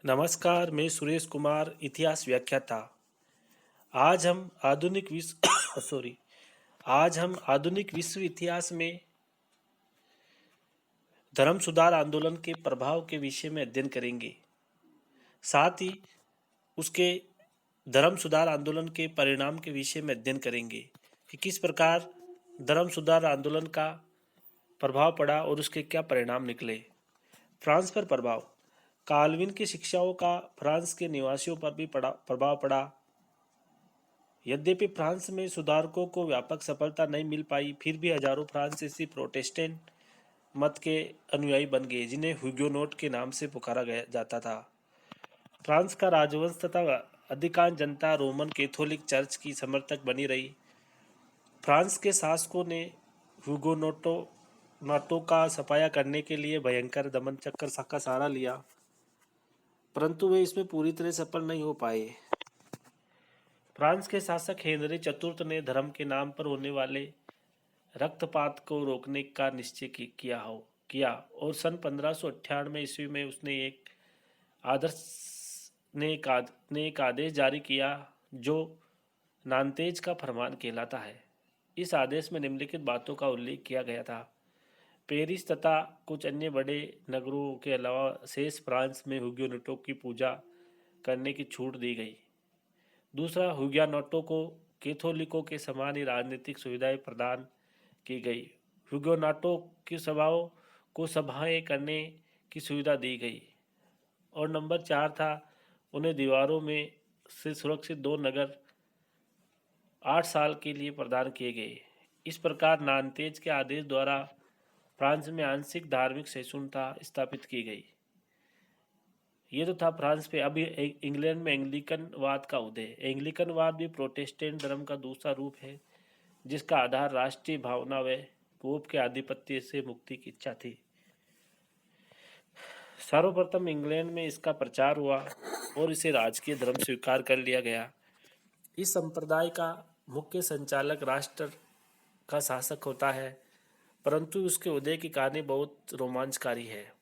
नमस्कार, मैं सुरेश कुमार, इतिहास व्याख्याता। आज हम आधुनिक विश्व सॉरी आज हम आधुनिक विश्व इतिहास में धर्म सुधार आंदोलन के प्रभाव के विषय में अध्ययन करेंगे। साथ ही उसके धर्म सुधार आंदोलन के परिणाम के विषय में अध्ययन करेंगे कि किस प्रकार धर्म सुधार आंदोलन का प्रभाव पड़ा और उसके क्या परिणाम निकले। फ्रांस पर प्रभाव। काल्विन की शिक्षाओं का फ्रांस के निवासियों पर भी प्रभाव पड़ा। यद्यपि फ्रांस में सुधारकों को व्यापक सफलता नहीं मिल पाई, फिर भी हजारों फ्रांसीसी प्रोटेस्टेंट मत के अनुयायी बन गए, जिन्हें हुगेनोट के नाम से पुकारा गया जाता था। फ्रांस का राजवंश तथा अधिकांश जनता रोमन कैथोलिक चर्च की समर्थक बनी रही। फ्रांस के शासकों ने हुगेनोटों का सफाया करने के लिए भयंकर दमन चक्र का सहारा लिया, परंतु वे इसमें पूरी तरह सफल नहीं हो पाए। फ्रांस के शासक हेनरी चतुर्थ ने धर्म के नाम पर होने वाले रक्तपात को रोकने का निश्चय किया और सन 1598 ईस्वी में उसने एक आदेश जारी किया जो नानतेज का फरमान कहलाता है। इस आदेश में निम्नलिखित बातों का उल्लेख किया गया था। पेरिस तथा कुछ अन्य बड़े नगरों के अलावा शेष फ्रांस में हुगेनोटों की पूजा करने की छूट दी गई। दूसरा, हुगेनोटों को कैथोलिकों के समान ही राजनीतिक सुविधाएं प्रदान की गई। हुगेनोटों की सभाओं को सभाएं करने की सुविधा दी गई। और नंबर 4 था, उन्हें दीवारों में से सुरक्षित 2 नगर 8 साल के लिए प्रदान किए गए। इस प्रकार नानतेज के आदेश द्वारा फ्रांस में आंशिक धार्मिक सहिष्णुता स्थापित की गई। ये तो था फ्रांस पे। अभी इंग्लैंड में एंग्लिकनवाद का उदय। एंग्लिकनवाद भी प्रोटेस्टेंट धर्म का दूसरा रूप है, जिसका आधार राष्ट्रीय भावना व पोप के आधिपत्य से मुक्ति की इच्छा थी। सर्वप्रथम इंग्लैंड में इसका प्रचार हुआ और इसे राजकीय धर्म स्वीकार कर लिया गया। इस संप्रदाय का मुख्य संचालक राष्ट्र का शासक होता है, परंतु उसके उदय की कहानी बहुत रोमांचकारी है।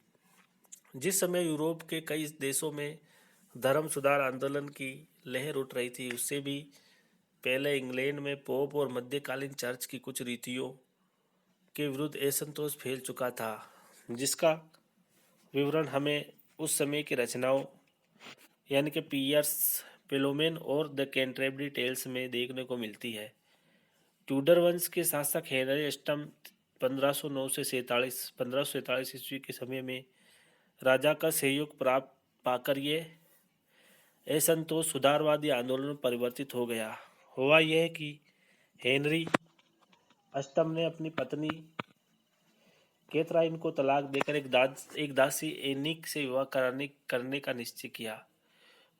जिस समय यूरोप के कई देशों में धर्म सुधार आंदोलन की लहर उठ रही थी, उससे भी पहले इंग्लैंड में पोप और मध्यकालीन चर्च की कुछ रीतियों के विरुद्ध असंतोष फैल चुका था, जिसका विवरण हमें उस समय की रचनाओं यानी कि पियर्स फिलोमेन और द कैंटरबरी टेल्स में देखने को मिलती है। ट्यूडर वंश के शासक हेनरी अष्टम 1509 से 1547 ईस्वी के समय में राजा का सहयोग प्राप्त पाकर ये असंतोष सुधारवादी आंदोलन में परिवर्तित हो गया। हुआ यह कि हेनरी अष्टम ने अपनी पत्नी कैथराइन को तलाक देकर एक दासी एनिक से विवाह करने का निश्चय किया,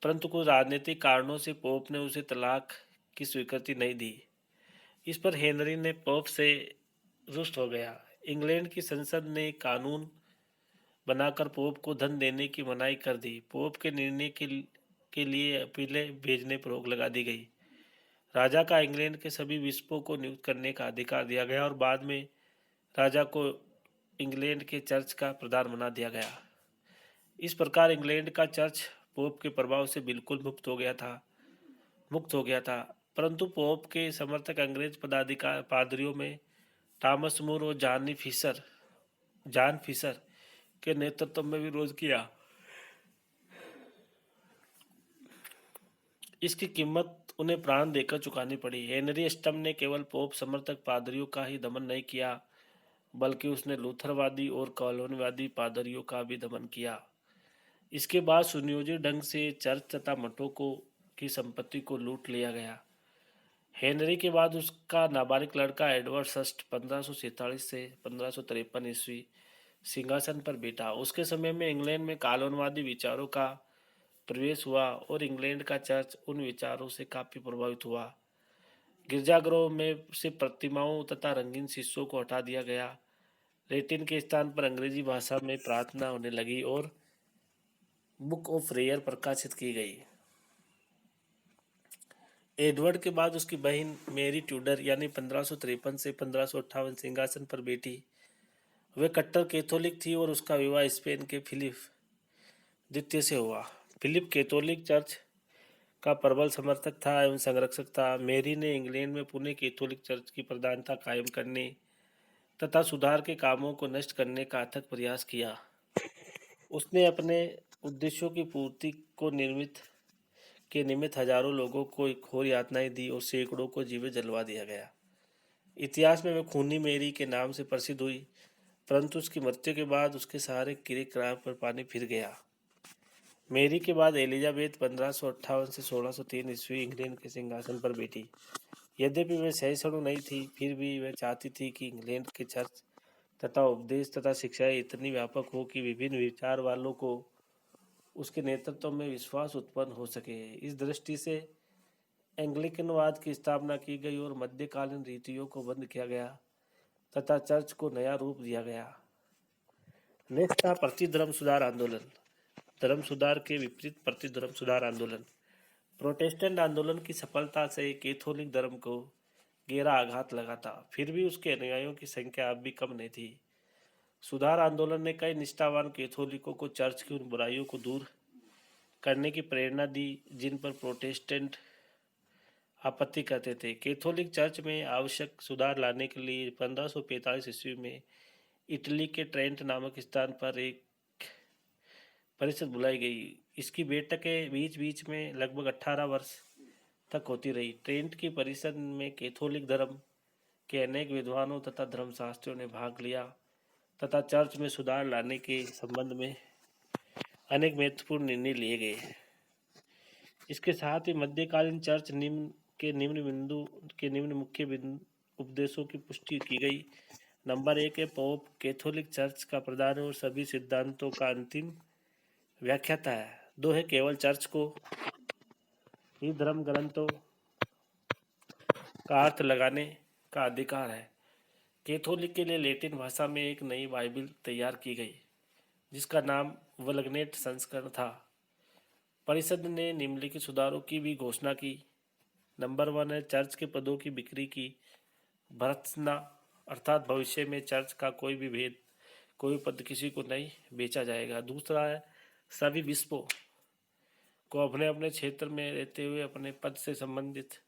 परंतु कुछ राजनीतिक कारणों से पोप ने उसे तलाक की स्वीकृति नहीं दी। इस पर हेनरी ने पोप से रुष्ट हो गया। इंग्लैंड की संसद ने कानून बनाकर पोप को धन देने की मनाही कर दी। पोप के निर्णय के लिए अपीलें भेजने पर रोक लगा दी गई। राजा का इंग्लैंड के सभी बिशपों को नियुक्त करने का अधिकार दिया गया और बाद में राजा को इंग्लैंड के चर्च का प्रधान बना दिया गया। इस प्रकार इंग्लैंड का चर्च पोप के प्रभाव से बिल्कुल मुक्त हो गया था। परंतु पोप के समर्थक अंग्रेज पादरियों में थॉमस मूर और जॉन फिशर के नेतृत्व में विरोध किया। इसकी कीमत उन्हें प्राण देकर चुकानी पड़ी। हेनरी अष्टम ने केवल पोप समर्थक पादरियों का ही दमन नहीं किया, बल्कि उसने लूथरवादी और कॉलोनीवादी पादरियों का भी दमन किया। इसके बाद सुनियोजित ढंग से चर्च तथा मठों की संपत्ति को लूट लिया गया। हेनरी के बाद उसका नाबालिग लड़का एडवर्ड षष्ठ 1547 से 1553 ईस्वी सिंहासन पर बैठा। उसके समय में इंग्लैंड में कॉलोनवादी विचारों का प्रवेश हुआ और इंग्लैंड का चर्च उन विचारों से काफी प्रभावित हुआ। गिरजाघरों में से प्रतिमाओं तथा रंगीन शीशों को हटा दिया गया। लैटिन के स्थान पर अंग्रेजी भाषा में प्रार्थना होने लगी और बुक ऑफ प्रेयर प्रकाशित की गई। एडवर्ड के बाद उसकी बहन मेरी ट्यूडर यानी 1553 से 1558 सिंहासन पर बैठी। वे कट्टर कैथोलिक थी और उसका विवाह स्पेन के फिलिप द्वितीय से हुआ। फिलिप कैथोलिक चर्च का प्रबल समर्थक था एवं संरक्षक था। मैरी ने इंग्लैंड में पुणे कैथोलिक चर्च की प्रधानता कायम करने तथा सुधार के कामों को नष्ट करने का अथक प्रयास किया। उसने अपने उद्देश्यों की पूर्ति को निमित्त हजारों लोगों को घोर यातनाएं दी और सैकड़ों को जीवित जलवा दिया गया। इतिहास में वह खूनी मैरी के नाम से प्रसिद्ध हुई, परंतु उसकी मृत्यु के बाद उसके सारे किराए पर पानी फिर गया। मैरी के बाद एलिजाबेथ 1558 से 1603 ईस्वी इंग्लैंड के सिंहासन पर बैठी। यद्यपि वह सहिष्णु नहीं थी, फिर भी वह चाहती थी कि इंग्लैंड के चर्च तथा उपदेश तथा शिक्षाएं इतनी व्यापक हो कि विभिन्न विचार वालों को उसके नेतृत्व में विश्वास उत्पन्न हो सके। इस दृष्टि से एंग्लिकनवाद की स्थापना की गई और मध्यकालीन रीतियों को बंद किया गया तथा चर्च को नया रूप दिया गया। नेक्स्ट था प्रतिधर्म सुधार आंदोलन। धर्म सुधार के विपरीत प्रतिधर्म सुधार आंदोलन। प्रोटेस्टेंट आंदोलन की सफलता से कैथोलिक धर्म को गहरा आघात लगा था, फिर भी उसके अनुयायियों की संख्या अब भी कम नहीं थी। सुधार आंदोलन ने कई निष्ठावान कैथोलिकों को चर्च की उन बुराइयों को दूर करने की प्रेरणा दी जिन पर प्रोटेस्टेंट आपत्ति करते थे। कैथोलिक चर्च में आवश्यक सुधार लाने के लिए 1545 ईस्वी में इटली के ट्रेंट नामक स्थान पर एक परिषद बुलाई गई। इसकी बैठकें बीच बीच में लगभग 18 वर्ष तक होती रही। ट्रेंट की परिषद में कैथोलिक धर्म के अनेक विद्वानों तथा धर्मशास्त्रियों ने भाग लिया तथा चर्च में सुधार लाने के संबंध में अनेक महत्वपूर्ण निर्णय लिए गए। इसके साथ ही मध्यकालीन चर्च निम्न मुख्य उपदेशों की पुष्टि की गई। नंबर 1 है पोप कैथोलिक चर्च का प्रधान और सभी सिद्धांतों का अंतिम व्याख्याता है। 2 है केवल चर्च को ही धर्म ग्रंथों का अर्थ लगाने का अधिकार है। कैथोलिक के लिए लैटिन भाषा में एक नई बाइबिल तैयार की गई जिसका नाम वल्गनेट संस्करण था। परिषद ने निम्नलिखित सुधारों की भी घोषणा की। नंबर 1 है चर्च के पदों की बिक्री की भर्त्सना, अर्थात भविष्य में चर्च का कोई पद किसी को नहीं बेचा जाएगा। दूसरा है सभी बिस्पों को अपने अपने क्षेत्र में रहते हुए अपने पद से संबंधित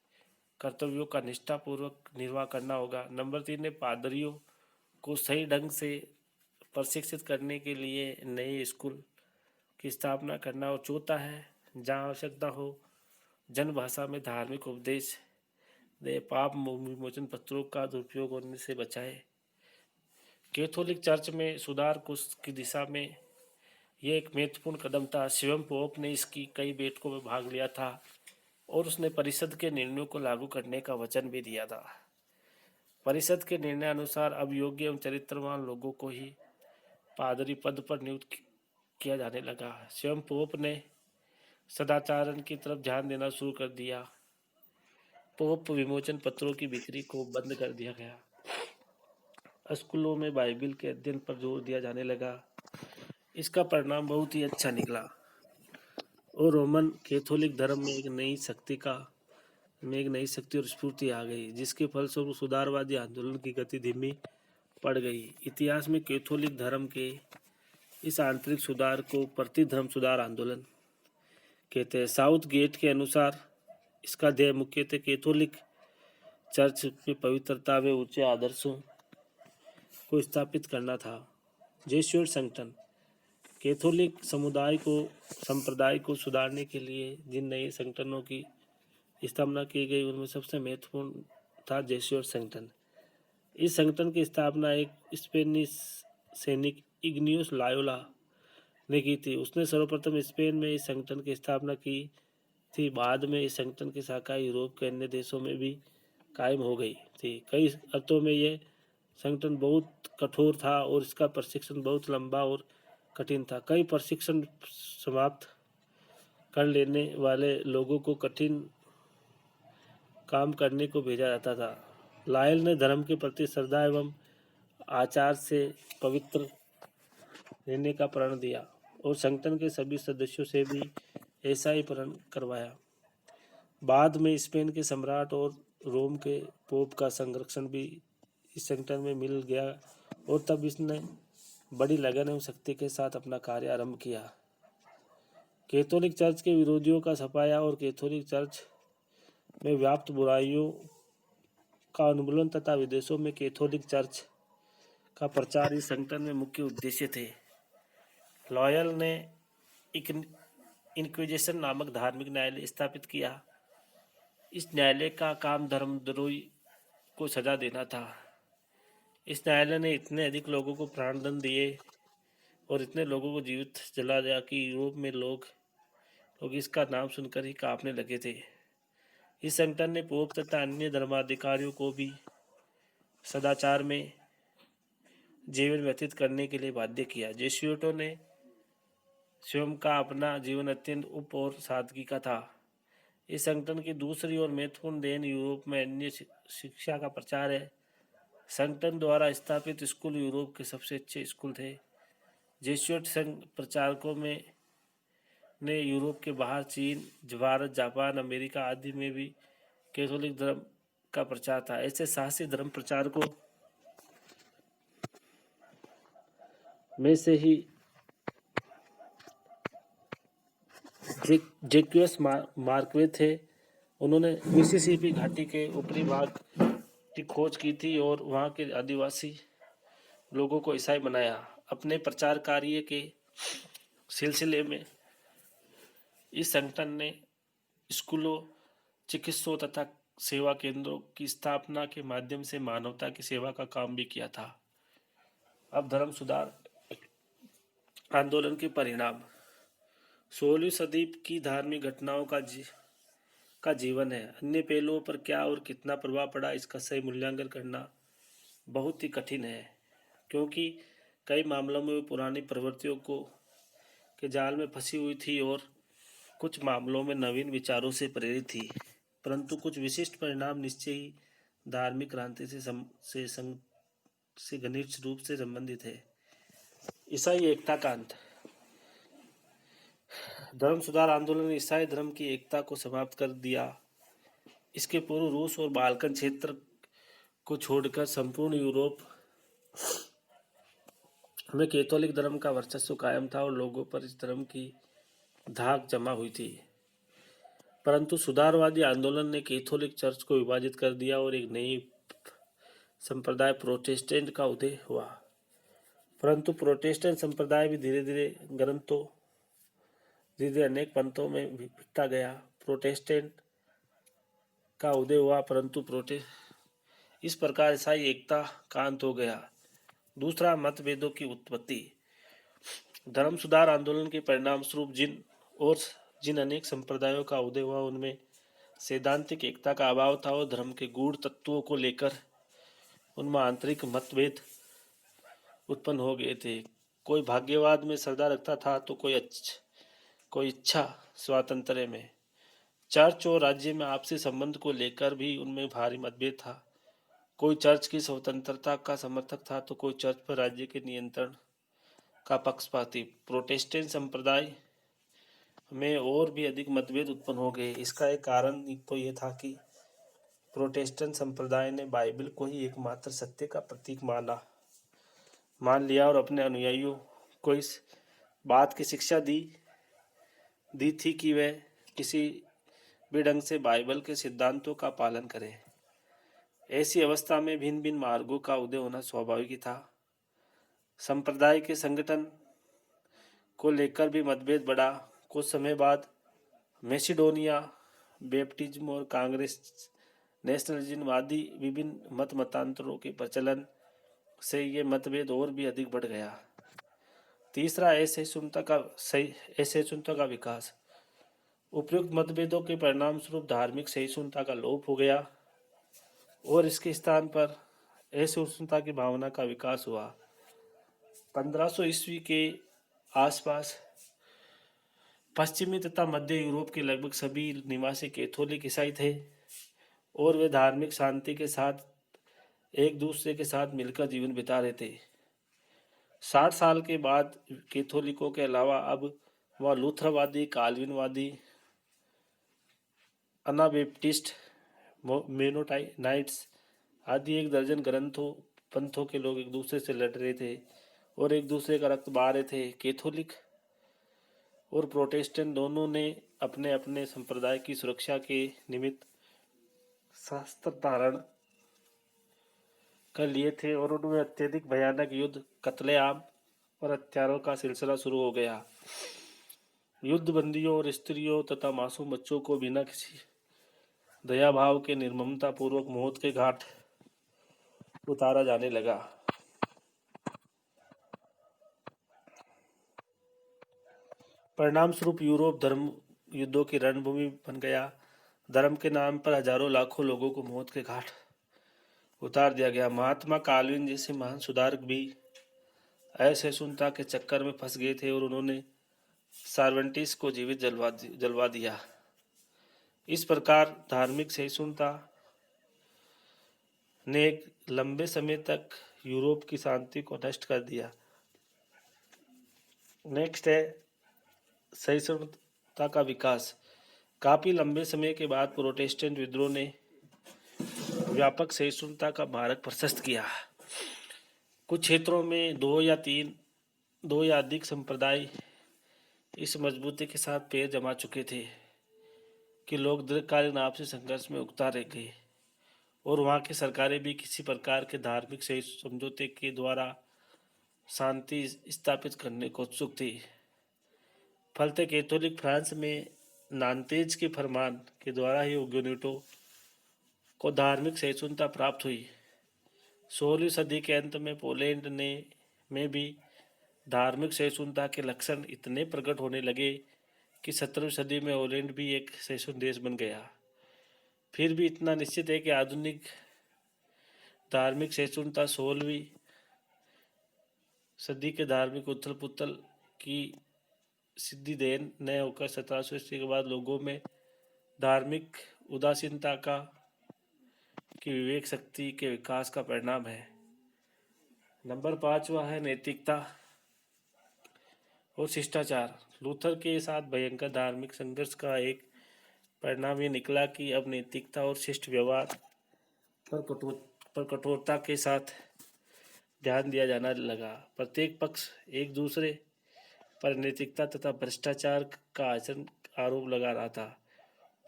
कर्तव्यों का निष्ठापूर्वक निर्वाह करना होगा। नंबर 3 है पादरियों को सही ढंग से प्रशिक्षित करने के लिए नए स्कूल की स्थापना करना। और चौथा है जहाँ आवश्यकता हो जनभाषा में धार्मिक उपदेश दे, पाप विमोचन पत्रों का दुरुपयोग होने से बचाए। कैथोलिक चर्च में सुधार की दिशा में यह एक महत्वपूर्ण कदम था। स्वयं पोप ने इसकी कई बैठकों में भाग लिया था और उसने परिषद के निर्णयों को लागू करने का वचन भी दिया था। परिषद के निर्णय अनुसार अब योग्य एवं चरित्रवान लोगों को ही पादरी पद पर नियुक्त किया जाने लगा। स्वयं पोप ने सदाचारण की तरफ ध्यान देना शुरू कर दिया। पोप विमोचन पत्रों की बिक्री को बंद कर दिया गया। स्कूलों में बाइबिल के अध्ययन पर जोर दिया जाने लगा। इसका परिणाम बहुत ही अच्छा निकला और रोमन कैथोलिक धर्म में एक नई शक्ति और स्फूर्ति आ गई, जिसके फलस्वरूप सुधारवादी आंदोलन की गति धीमी पड़ गई। इतिहास में कैथोलिक धर्म के इस आंतरिक सुधार को प्रतिधर्म सुधार आंदोलन कहते हैं। साउथ गेट के अनुसार इसका ध्येय मुख्यतः कैथोलिक चर्च में पवित्रता व ऊंचे आदर्शों को स्थापित करना था। जेसुइट संगठन कैथोलिक संप्रदाय को सुधारने के लिए जिन नए संगठनों की स्थापना की गई उनमें सबसे महत्वपूर्ण था जेसुइट संगठन। इस संगठन की स्थापना एक स्पेनिश सैनिक इग्नियोस लायोला ने की थी। उसने सर्वप्रथम स्पेन में इस संगठन की स्थापना की थी। बाद में इस संगठन की शाखा यूरोप के अन्य देशों में भी कायम हो गई थी। कई अर्थों में यह संगठन बहुत कठोर था और इसका प्रशिक्षण बहुत लंबा और कठिन था। कई प्रशिक्षण समाप्त कर लेने वाले लोगों को कठिन काम करने को भेजा जाता था। लायल ने धर्म के प्रति श्रद्धा एवं आचार से पवित्र रहने का प्रण दिया और संगठन के सभी सदस्यों से भी ऐसा ही प्रण करवाया। बाद में स्पेन के सम्राट और रोम के पोप का संरक्षण भी इस संगठन में मिल गया और तब इसने बड़ी लगन एवं शक्ति के साथ अपना कार्य आरंभ किया। कैथोलिक चर्च के विरोधियों का सफाया और कैथोलिक चर्च में व्याप्त बुराइयों का उन्मूलन तथा विदेशों में कैथोलिक चर्च का प्रचार इस संगठन में मुख्य उद्देश्य थे। लॉयल ने इंक्विजिशन नामक धार्मिक न्यायालय स्थापित किया। इस न्यायालय का काम धर्मद्रोही को सजा देना था। इस न्यायालय ने इतने अधिक लोगों को प्राणदंड दिए और इतने लोगों को जीवित जला दिया कि यूरोप में लोग इसका नाम सुनकर ही कांपने लगे थे। इस संगठन ने पोप तथा अन्य धर्माधिकारियों को भी सदाचार में जीवन व्यतीत करने के लिए बाध्य किया। जेsuitों ने स्वयं का अपना जीवन अत्यंत उप और सादगी का था। इस संगठन की दूसरी और महत्वपूर्ण देन यूरोप में अन्य शिक्षा का प्रचार है। संगठन द्वारा स्थापित स्कूल यूरोप के सबसे अच्छे स्कूल थे। जेsuit संघ प्रचारकों में ने यूरोप के बाहर चीन, भारत, जापान, अमेरिका आदि में भी कैथोलिक धर्म का प्रचार था। ऐसे साहसी धर्म प्रचारकों में से ही जैक्यूस मार्क्वे थे। उन्होंने मिसिसिपी घाटी के ऊपरी भाग की खोज की थी और वहाँ के आदिवासी लोगों को ईसाई बनाया। अपने प्रचार कार्य के सिलसिले में इस संगठन ने स्कूलों, चिकित्सकों तथा सेवा केंद्रों की स्थापना के माध्यम से मानवता की सेवा का काम भी किया था। अब धर्म सुधार आंदोलन के परिणाम। 16वीं सदी की धार्मिक घटनाओं का जीवन है। अन्य पहलुओं पर क्या और कितना प्रभाव पड़ा, इसका सही मूल्यांकन करना बहुत ही कठिन है, क्योंकि कई मामलों में वे पुरानी प्रवृत्तियों के जाल में फंसी हुई थी और कुछ मामलों में नवीन विचारों से प्रेरित थी। परंतु कुछ विशिष्ट परिणाम निश्चय ही धार्मिक क्रांति से घनिष्ठ रूप से संबंधित है। ईसाई एकता का अंत। धर्म सुधार आंदोलन ने ईसाई धर्म की एकता को समाप्त कर दिया। इसके पूर्व रूस और बाल्कन क्षेत्र को छोड़कर संपूर्ण यूरोप में कैथोलिक धर्म का वर्चस्व कायम था और लोगों पर इस धर्म की धाक जमा हुई थी। परंतु सुधारवादी आंदोलन ने कैथोलिक चर्च को विभाजित कर दिया और एक नई संप्रदाय प्रोटेस्टेंट का उदय हुआ। परंतु प्रोटेस्टेंट संप्रदाय भी धीरे धीरे अनेक पंथों में बिकता गया। प्रोटेस्टेंट का उदय हुआ, परंतु इस प्रकार ईसाई एकता का अंत हो गया। दूसरा, मतभेदों की उत्पत्ति। धर्म सुधार आंदोलन के परिणाम स्वरूप जिन अनेक संप्रदायों का उदय हुआ, उनमें सैद्धांतिक एकता का अभाव था और धर्म के गूढ़ तत्वों को लेकर उनमें आंतरिक मतभेद उत्पन्न हो गए थे। कोई भाग्यवाद में श्रद्धा रखता था तो कोई इच्छा स्वातंत्र्य में। चर्च और राज्य में आपसी संबंध को लेकर भी उनमें भारी मतभेद था। कोई चर्च की स्वतंत्रता का समर्थक था तो कोई चर्च पर राज्य के नियंत्रण का पक्षपाती। प्रोटेस्टेंट संप्रदाय में और भी अधिक मतभेद उत्पन्न हो गए। इसका एक कारण तो ये था कि प्रोटेस्टेंट संप्रदाय ने बाइबल को ही एकमात्र सत्य का प्रतीक मान लिया और अपने अनुयायियों को इस बात की शिक्षा दी थी कि वे किसी भी ढंग से बाइबल के सिद्धांतों का पालन करें। ऐसी अवस्था में भिन्न भिन्न मार्गों का उदय होना स्वाभाविक ही था। संप्रदाय के संगठन को लेकर भी मतभेद बढ़ा। कुछ समय बाद मैसिडोनिया बैप्टिज्म और कांग्रेस नेशनलिज्म आदि विभिन्न मतांतरों के प्रचलन से ये मतभेद और भी अधिक बढ़ गया। तीसरा, असहिष्णुता का विकास। उपयुक्त मतभेदों के परिणाम स्वरूप धार्मिक सहिष्णुता का लोप हो गया और इसके स्थान पर असहिष्णुता की भावना का विकास हुआ। 1500 ईस्वी के आसपास पश्चिमी तथा मध्य यूरोप के लगभग सभी निवासी कैथोलिक ईसाई थे और वे धार्मिक शांति के साथ एक दूसरे के साथ मिलकर जीवन बिता रहे थे। 60 साल के बाद कैथोलिकों के अलावा अब वह लूथरवादी, काल्विनवादी, अनाबैप्टिस्ट, मेनोनाइट्स आदि एक दर्जन पंथों के लोग एक दूसरे से लड़ रहे थे और एक दूसरे का रक्त बहा रहे थे। कैथोलिक और प्रोटेस्टेंट दोनों ने अपने अपने संप्रदाय की सुरक्षा के निमित्त शस्त्र धारण कर लिए थे और उनमें अत्यधिक भयानक युद्ध, कत्लेआम और हत्यारों का सिलसिला शुरू हो गया। युद्ध बंदियों और स्त्रियों तथा मासूम बच्चों को बिना किसी दया भाव के निर्ममता पूर्वक मौत के घाट उतारा जाने लगा। परिणाम स्वरूप यूरोप धर्म युद्धों की रणभूमि बन गया। धर्म के नाम पर हजारों लाखों लोगों को मौत के घाट उतार दिया गया। महात्मा काल्विन जैसे महान सुधारक भी असहिष्णुता के चक्कर में फंस गए थे और उन्होंने सार्वेंटिस को जीवित जलवा दिया। इस प्रकार धार्मिक सहिष्णुता ने एक लंबे समय तक यूरोप की शांति को नष्ट कर दिया। नेक्स्ट है सहिष्णुता का विकास। काफी लंबे समय के बाद प्रोटेस्टेंट विद्रोह ने व्यापक सहिष्णुता का मार्ग प्रशस्त किया। कुछ क्षेत्रों में दो या अधिक संप्रदाय इस मजबूती के साथ पैर जमा चुके थे कि लोग दीर्घकालीन आपसी संघर्ष में उकता रह गए और वहाँ की सरकारें भी किसी प्रकार के धार्मिक समझौते के द्वारा शांति स्थापित करने को उत्सुक थी। फलते कैथोलिक फ्रांस में नान्तेज के फरमान के द्वारा ही हुगेनोटों को धार्मिक सहिष्णुता प्राप्त हुई। 16वीं सदी के अंत में पोलैंड में भी धार्मिक सहिष्णुता के लक्षण इतने प्रकट होने लगे कि 17वीं सदी में हॉलैंड भी एक सहिष्णु देश बन गया। फिर भी इतना निश्चित है कि आधुनिक धार्मिक सहिष्णुता 16वीं सदी के धार्मिक उथल पुथल की सिद्धि देन न होकर 1700 ईस्वी के बाद लोगों में धार्मिक उदासीनता की विवेक शक्ति के विकास का परिणाम है। नंबर 5 है नैतिकता और शिष्टाचार। लूथर के साथ भयंकर धार्मिक संघर्ष का एक परिणाम ये निकला कि अब नैतिकता और शिष्ट व्यवहार पर कठोरता के साथ ध्यान दिया जाना लगा। प्रत्येक पक्ष एक दूसरे पर नैतिकता तथा भ्रष्टाचार का आरोप लगा रहा था।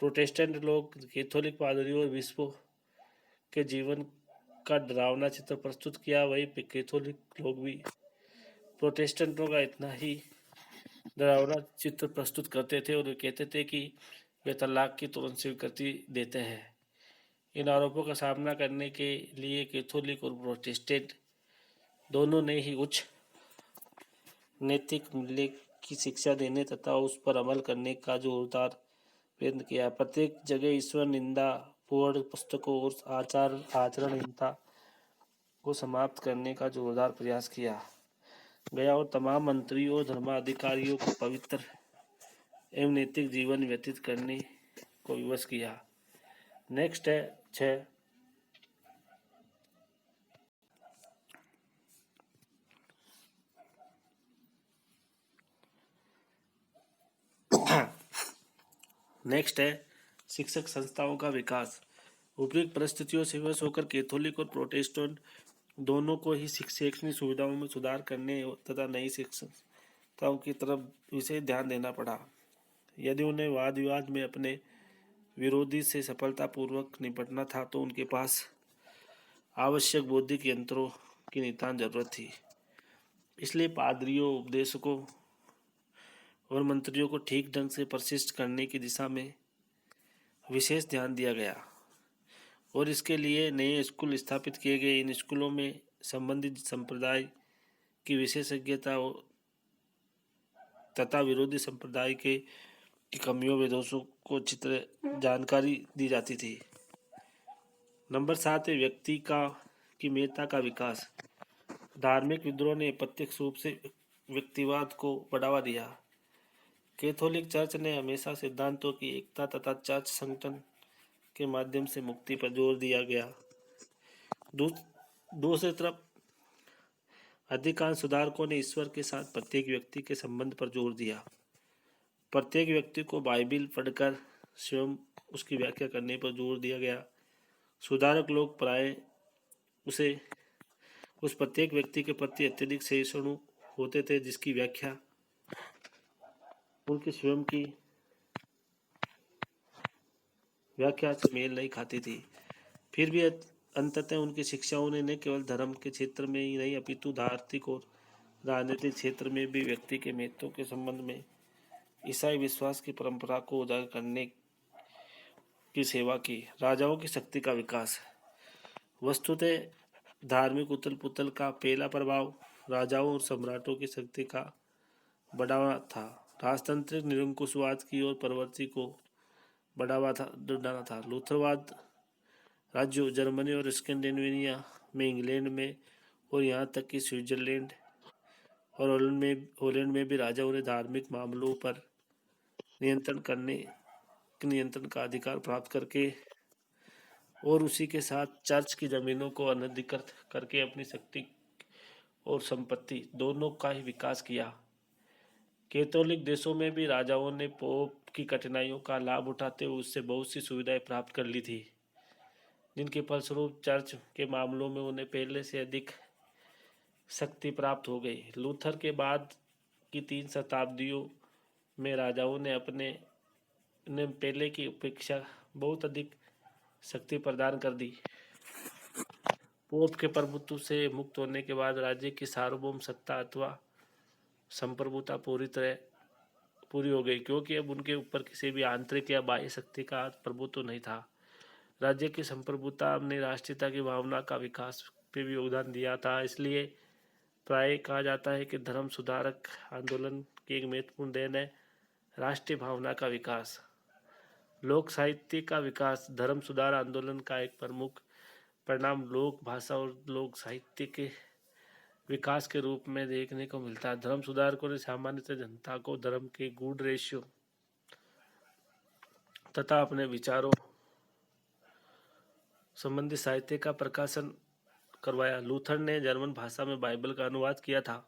प्रोटेस्टेंट लोग कैथोलिक पादरियों और बिशपों के जीवन का डरावना चित्र प्रस्तुत किया। वही कैथोलिक लोग भी प्रोटेस्टेंटों का इतना ही डरावना चित्र प्रस्तुत करते थे और वे कहते थे कि वे तलाक की तुरंत स्वीकृति देते हैं। इन आरोपों का सामना करने के लिए कैथोलिक और प्रोटेस्टेंट दोनों ने ही उच्च नैतिक मूल्य की शिक्षा देने तथा उस पर अमल करने का जोरदार प्रयत्न किया। प्रत्येक जगह ईश्वर निंदा पूर्ण पुस्तकों और आचरणहीनता को समाप्त करने का जोरदार प्रयास किया गया और तमाम मंत्रियों और धर्माधिकारियों को पवित्र एवं नैतिक जीवन व्यतीत करने को विवश किया। नेक्स्ट है 6 नेक्स्ट है शिक्षक संस्थाओं का विकास। उपयुक्त परिस्थितियों से विवश होकर कैथोलिक और प्रोटेस्टेंट दोनों को ही शैक्षणिक सुविधाओं में सुधार करने तथा नई शिक्षाओं की तरफ विशेष ध्यान देना पड़ा। यदि उन्हें वाद विवाद में अपने विरोधी से सफलतापूर्वक निपटना था तो उनके पास आवश्यक बौद्धिक यंत्रों की नितांत जरूरत थी। इसलिए पादरियों, उपदेशकों और मंत्रियों को ठीक ढंग से प्रशिक्षित करने की दिशा में विशेष ध्यान दिया गया और इसके लिए नए स्कूल स्थापित किए गए। इन स्कूलों में संबंधित संप्रदाय की विशेषज्ञता तथा विरोधी संप्रदाय की कमियों व दोषों को अच्छी तरह जानकारी दी जाती थी। नंबर 7 है व्यक्ति की महत्ता का विकास। धार्मिक विद्रोह ने प्रत्यक्ष रूप से व्यक्तिवाद को बढ़ावा दिया। कैथोलिक चर्च ने हमेशा सिद्धांतों की एकता तथा चर्च संगठन के माध्यम से मुक्ति पर जोर दिया गया। दूसरी तरफ अधिकांश सुधारकों ने ईश्वर के साथ प्रत्येक व्यक्ति के संबंध पर जोर दिया। प्रत्येक व्यक्ति को बाइबिल पढ़कर स्वयं उसकी व्याख्या करने पर जोर दिया गया। सुधारक लोग प्राय उस प्रत्येक व्यक्ति के प्रति अत्यधिक सहिष्णु होते थे जिसकी व्याख्या उनकी स्वयं की व्याख्या से मेल नहीं खाती थी। फिर भी अंततः उनकी शिक्षाओं ने न केवल धर्म के क्षेत्र में ही नहीं अपितु आर्थिक और राजनीतिक क्षेत्र में भी व्यक्ति के महत्व के संबंध में ईसाई विश्वास की परंपरा को उजागर करने की सेवा की। राजाओं की शक्ति का विकास। वस्तुतः धार्मिक उथल पुथल का पहला प्रभाव राजाओं और सम्राटों की शक्ति का बढ़ावा था। राजतांत्रिक निरंकुशवाद की ओर प्रवृत्ति को बढ़ावा डाला था। लूथरवाद राज्यों जर्मनी और स्कैंडिनेविया में, इंग्लैंड में और यहाँ तक कि स्विट्जरलैंड और हॉलैंड में भी राजाओं ने धार्मिक मामलों पर नियंत्रण का अधिकार प्राप्त करके और उसी के साथ चर्च की जमीनों को अनधिकृत करके अपनी शक्ति और संपत्ति दोनों का ही विकास किया। कैथोलिक देशों में भी राजाओं ने पोप की कठिनाइयों का लाभ उठाते हुए उससे बहुत सी सुविधाएं प्राप्त कर ली थी, जिनके फलस्वरूप चर्च के मामलों में उन्हें पहले से अधिक शक्ति प्राप्त हो गई। लूथर के बाद की 3 शताब्दियों में राजाओं ने पहले की अपेक्षा बहुत अधिक शक्ति प्रदान कर दी। पोप के प्रभुत्व से मुक्त होने के बाद राज्य की सार्वभौम सत्ता अथवा संप्रभुता पूरी हो गई, क्योंकि अब उनके ऊपर किसी भी आंतरिक या बाह्य शक्ति का प्रभुत्व नहीं था। राज्य की संप्रभुता ने राष्ट्रीयता की भावना का विकास पे भी योगदान दिया था। इसलिए प्राय कहा जाता है कि धर्म सुधारक आंदोलन की एक महत्वपूर्ण देन है राष्ट्रीय भावना का विकास। लोक साहित्य का विकास। धर्म सुधार आंदोलन का एक प्रमुख परिणाम लोक भाषा और लोक साहित्य के विकास के रूप में देखने को मिलता है। धर्म सुधारकों ने सामान्यतः जनता को धर्म के गूढ़ रहस्यों तथा अपने विचारों संबंधी साहित्य का प्रकाशन करवाया। लूथर ने जर्मन भाषा में बाइबल का अनुवाद किया था।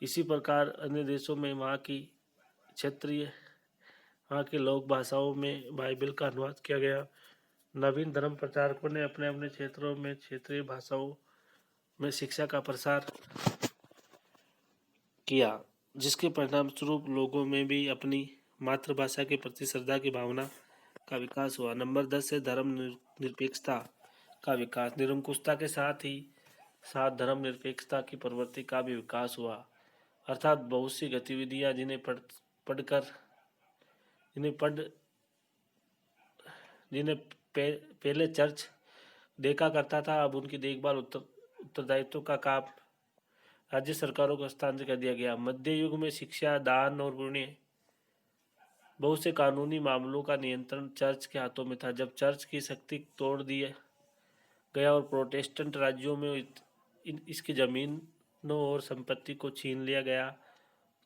इसी प्रकार अन्य देशों में वहाँ की लोक भाषाओं में बाइबल का अनुवाद किया गया। नवीन धर्म प्रचारकों ने अपने अपने क्षेत्रों में क्षेत्रीय भाषाओं में शिक्षा का प्रसार किया, जिसके परिणाम स्वरूप लोगों में भी अपनी मातृभाषा के प्रति श्रद्धा की भावना का विकास हुआ। नंबर 10 है धर्म निरपेक्षता का विकास। निरंकुशता के साथ धर्म निरपेक्षता की प्रवृत्ति का भी विकास हुआ, अर्थात बहुत सी गतिविधियां जिन्हें पहले चर्च देखा करता था, अब उनकी देखभाल उत्तरदायित्व का काम राज्य सरकारों को हस्तांतरित कर दिया गया। मध्य युग में शिक्षा, दान और पुण्य बहुत से कानूनी मामलों का नियंत्रण चर्च के हाथों में था। जब चर्च की शक्ति तोड़ दिया गया और प्रोटेस्टेंट राज्यों में इसकी जमीनों और संपत्ति को छीन लिया गया,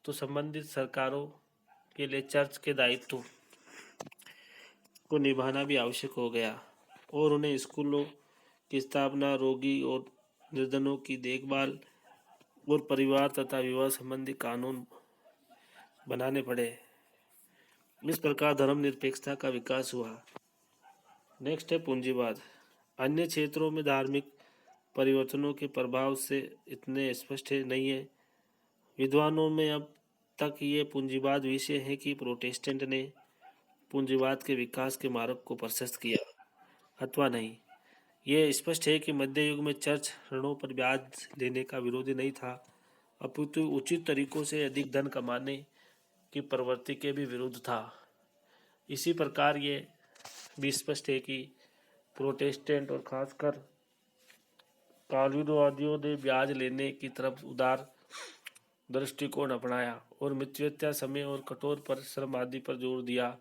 तो संबंधित सरकारों के लिए चर्च के दायित्व को निभाना भी आवश्यक हो गया और उन्हें स्कूलों की स्थापना, रोगी और निर्धनों की देखभाल और परिवार तथा विवाह संबंधी कानून बनाने पड़े। इस प्रकार धर्मनिरपेक्षता का विकास हुआ। नेक्स्ट है पूंजीवाद। अन्य क्षेत्रों में धार्मिक परिवर्तनों के प्रभाव से इतने स्पष्ट नहीं है। विद्वानों में अब तक ये पूंजीवाद विषय है कि प्रोटेस्टेंट ने पूंजीवाद के विकास के मार्ग को प्रशस्त किया अथवा नहीं। यह स्पष्ट है कि मध्य युग में चर्च ऋणों पर ब्याज लेने का विरोधी नहीं था, अपितु उचित तरीकों से अधिक धन कमाने की प्रवृत्ति के भी विरुद्ध था। इसी प्रकार ये भी स्पष्ट है कि प्रोटेस्टेंट और खासकर काल्विनवादियों ने ब्याज लेने की तरफ उदार दृष्टिकोण अपनाया और मितव्ययिता, समय और कठोर परिश्रम आदि पर जोर दिया।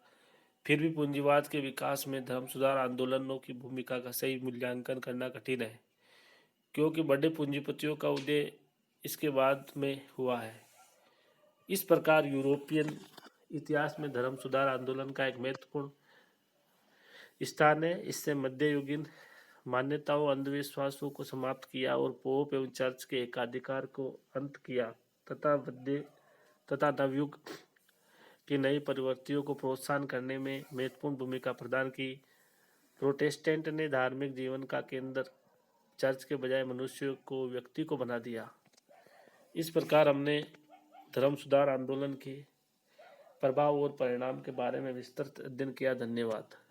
फिर भी पूंजीवाद के विकास में धर्म सुधार आंदोलनों की भूमिका का सही मूल्यांकन करना कठिन है, क्योंकि बड़े पूंजीपतियों का उदय इसके बाद में हुआ है। इस प्रकार यूरोपियन इतिहास में धर्म सुधार आंदोलन का एक महत्वपूर्ण स्थान है। इससे मध्ययुगीन मान्यताओं, अंधविश्वासों को समाप्त किया और पोप एवं चर्च के एकाधिकार को अंत किया तथा नवयुग की नई प्रवृत्तियों को प्रोत्साहन करने में महत्वपूर्ण भूमिका प्रदान की। प्रोटेस्टेंट ने धार्मिक जीवन का केंद्र चर्च के बजाय मनुष्य को, व्यक्ति को बना दिया। इस प्रकार हमने धर्म सुधार आंदोलन के प्रभाव और परिणाम के बारे में विस्तृत अध्ययन किया। धन्यवाद।